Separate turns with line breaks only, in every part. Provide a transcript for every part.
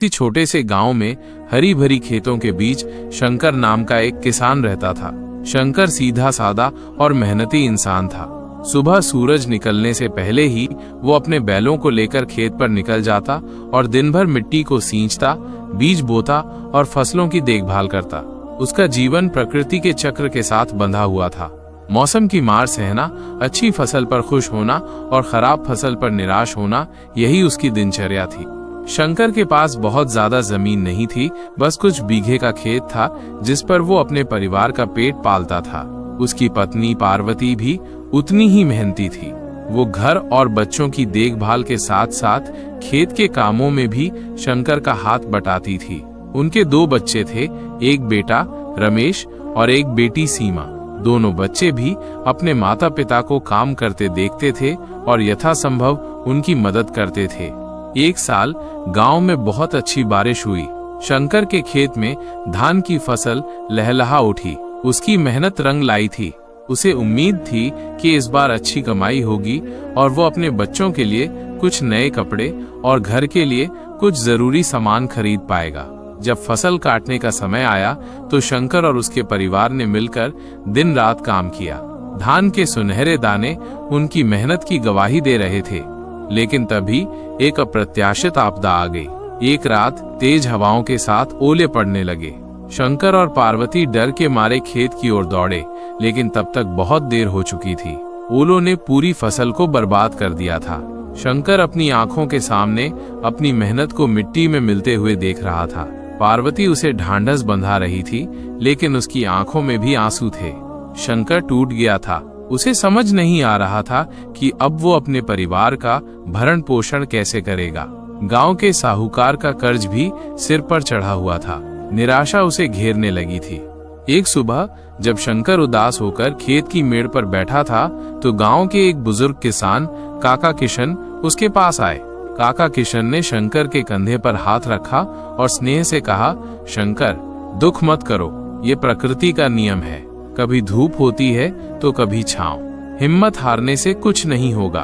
किसी छोटे से गांव में हरी भरी खेतों के बीच शंकर नाम का एक किसान रहता था। शंकर सीधा सादा और मेहनती इंसान था। सुबह सूरज निकलने से पहले ही वो अपने बैलों को लेकर खेत पर निकल जाता और दिन भर मिट्टी को सींचता, बीज बोता और फसलों की देखभाल करता। उसका जीवन प्रकृति के चक्र के साथ बंधा हुआ था। मौसम की मार सहना, अच्छी फसल पर खुश होना और खराब फसल पर निराश होना, यही उसकी दिनचर्या थी। शंकर के पास बहुत ज्यादा जमीन नहीं थी, बस कुछ बीघे का खेत था जिस पर वो अपने परिवार का पेट पालता था। उसकी पत्नी पार्वती भी उतनी ही मेहनती थी। वो घर और बच्चों की देखभाल के साथ साथ खेत के कामों में भी शंकर का हाथ बटाती थी। उनके 2 बच्चे थे, एक बेटा रमेश और एक बेटी सीमा। दोनों बच्चे भी अपने माता पिता को काम करते देखते थे और यथासंभव उनकी मदद करते थे। एक साल गांव में बहुत अच्छी बारिश हुई। शंकर के खेत में धान की फसल लहलहा उठी। उसकी मेहनत रंग लाई थी। उसे उम्मीद थी कि इस बार अच्छी कमाई होगी और वो अपने बच्चों के लिए कुछ नए कपड़े और घर के लिए कुछ जरूरी सामान खरीद पाएगा। जब फसल काटने का समय आया तो शंकर और उसके परिवार ने मिलकर दिन रात काम किया। धान के सुनहरे दाने उनकी मेहनत की गवाही दे रहे थे। लेकिन तभी एक अप्रत्याशित आपदा आ गई। एक रात तेज हवाओं के साथ ओले पड़ने लगे। शंकर और पार्वती डर के मारे खेत की ओर दौड़े, लेकिन तब तक बहुत देर हो चुकी थी। ओलों ने पूरी फसल को बर्बाद कर दिया था। शंकर अपनी आंखों के सामने अपनी मेहनत को मिट्टी में मिलते हुए देख रहा था। पार्वती उसे ढांढस बंधा रही थी, लेकिन उसकी आंखों में भी आंसू थे। शंकर टूट गया था। उसे समझ नहीं आ रहा था कि अब वो अपने परिवार का भरण पोषण कैसे करेगा। गांव के साहूकार का कर्ज भी सिर पर चढ़ा हुआ था। निराशा उसे घेरने लगी थी। एक सुबह जब शंकर उदास होकर खेत की मेड़ पर बैठा था तो गांव के एक बुजुर्ग किसान काका किशन उसके पास आए। काका किशन ने शंकर के कंधे पर हाथ रखा और स्नेह से कहा, शंकर, दुख मत करो, ये प्रकृति का नियम है। कभी धूप होती है तो कभी छांव। हिम्मत हारने से कुछ नहीं होगा।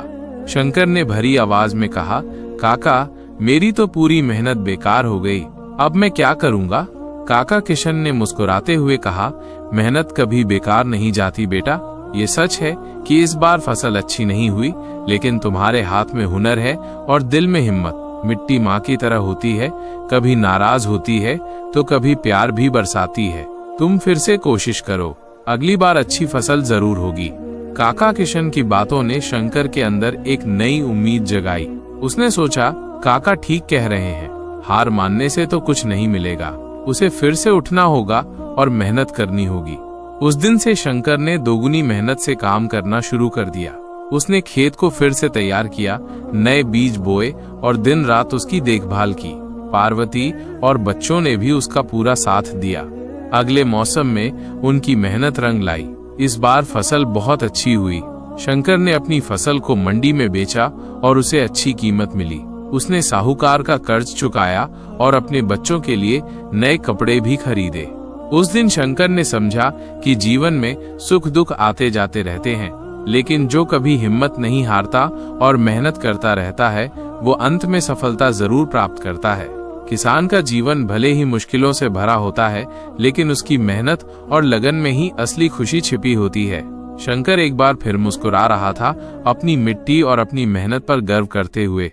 शंकर ने भरी आवाज में कहा, काका, मेरी तो पूरी मेहनत बेकार हो गई। अब मैं क्या करूंगा? काका किशन ने मुस्कुराते हुए कहा, मेहनत कभी बेकार नहीं जाती बेटा। ये सच है कि इस बार फसल अच्छी नहीं हुई, लेकिन तुम्हारे हाथ में हुनर है और दिल में हिम्मत। मिट्टी माँ की तरह होती है, कभी नाराज होती है तो कभी प्यार भी बरसाती है। तुम फिर से कोशिश करो, अगली बार अच्छी फसल जरूर होगी। काका किशन की बातों ने शंकर के अंदर एक नई उम्मीद जगाई। उसने सोचा, काका ठीक कह रहे हैं, हार मानने से तो कुछ नहीं मिलेगा। उसे फिर से उठना होगा और मेहनत करनी होगी। उस दिन से शंकर ने दोगुनी मेहनत से काम करना शुरू कर दिया। उसने खेत को फिर से तैयार किया, नए बीज बोए और दिन रात उसकी देखभाल की। पार्वती और बच्चों ने भी उसका पूरा साथ दिया। अगले मौसम में उनकी मेहनत रंग लाई। इस बार फसल बहुत अच्छी हुई। शंकर ने अपनी फसल को मंडी में बेचा और उसे अच्छी कीमत मिली। उसने साहूकार का कर्ज चुकाया और अपने बच्चों के लिए नए कपड़े भी खरीदे। उस दिन शंकर ने समझा कि जीवन में सुख दुख आते जाते रहते हैं, लेकिन जो कभी हिम्मत नहीं हारता और मेहनत करता रहता है वो अंत में सफलता जरूर प्राप्त करता है। किसान का जीवन भले ही मुश्किलों से भरा होता है, लेकिन उसकी मेहनत और लगन में ही असली खुशी छिपी होती है। शंकर एक बार फिर मुस्कुरा रहा था, अपनी मिट्टी और अपनी मेहनत पर गर्व करते हुए।